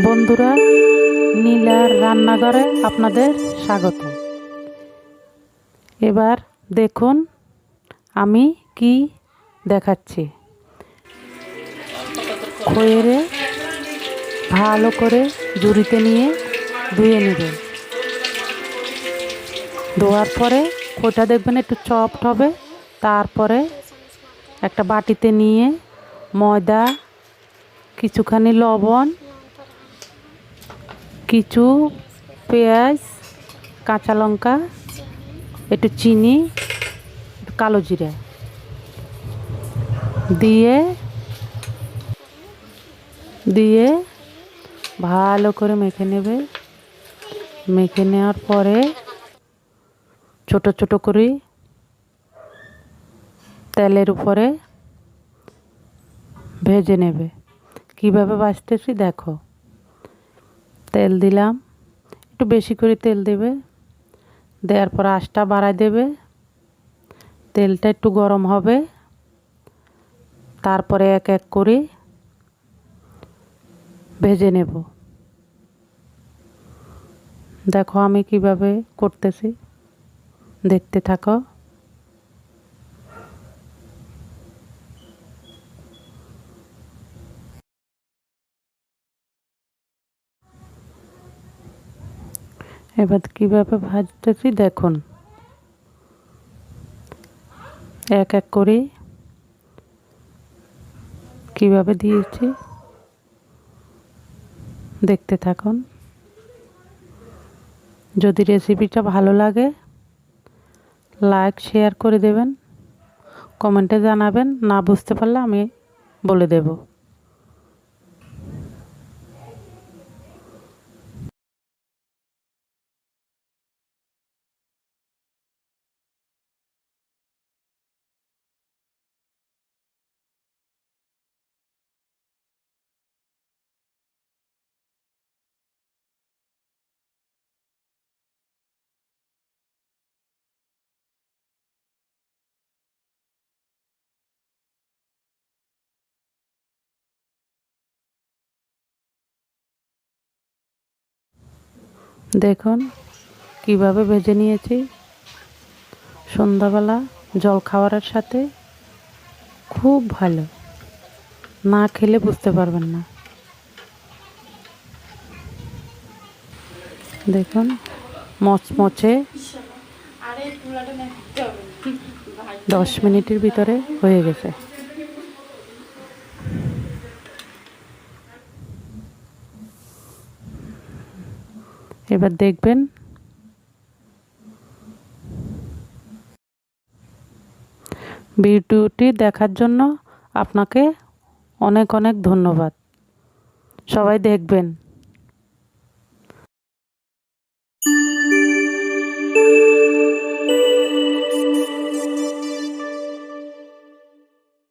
বন্ধুরা, নীলার রান্নাঘরে আপনাদের স্বাগত। এবার দেখুন আমি কি দেখাচ্ছি। খয়েরে ভালো করে ঝুড়িতে নিয়ে ধুয়ে নেবেন। ধোয়ার পরে খইটা দেখবেন একটু সফট হবে। তারপরে একটা বাটিতে নিয়ে ময়দা, কিছুখানি লবণ, কিছু পেঁয়াজ, কাঁচা লঙ্কা, একটু চিনি, একটু কালো জিরা দিয়ে ভালো করে মেখে নেবে। মেখে নেওয়ার পরে ছোট ছোট করে তেলের উপরে ভেজে নেবে। কিভাবে ভাজতেছি দেখো। তেল দিলাম, একটু বেশি করে তেল দেবে। দেওয়ার পর আঁচটা বাড়ায় দেবে। তেলটা একটু গরম হবে। তারপরে এক এক করে ভেজে নেব। দেখো আমি কিভাবে করতেছি, দেখতে থাকো। এবার কিভাবে ভাজতেছি দেখুন। এক এক করে কিভাবে দিয়েছি দেখতে থাকুন। যদি রেসিপিটা ভালো লাগে লাইক শেয়ার করে দেবেন, কমেন্টে জানাবেন। না বুঝতে পারলে আমি বলে দেব। দেখুন কিভাবে ভেজে নিয়েছি। সন্ধ্যাবেলা জল খাবারের সাথে খুব ভালো, না খেলে বুঝতে পারবেন না। দেখুন মচমচে 10 মিনিটের ভিতরে হয়ে গেছে। এবার দেখবেন। ভিডিওটি দেখার জন্য আপনাকে অনেক অনেক ধন্যবাদ। সবাই দেখবেন।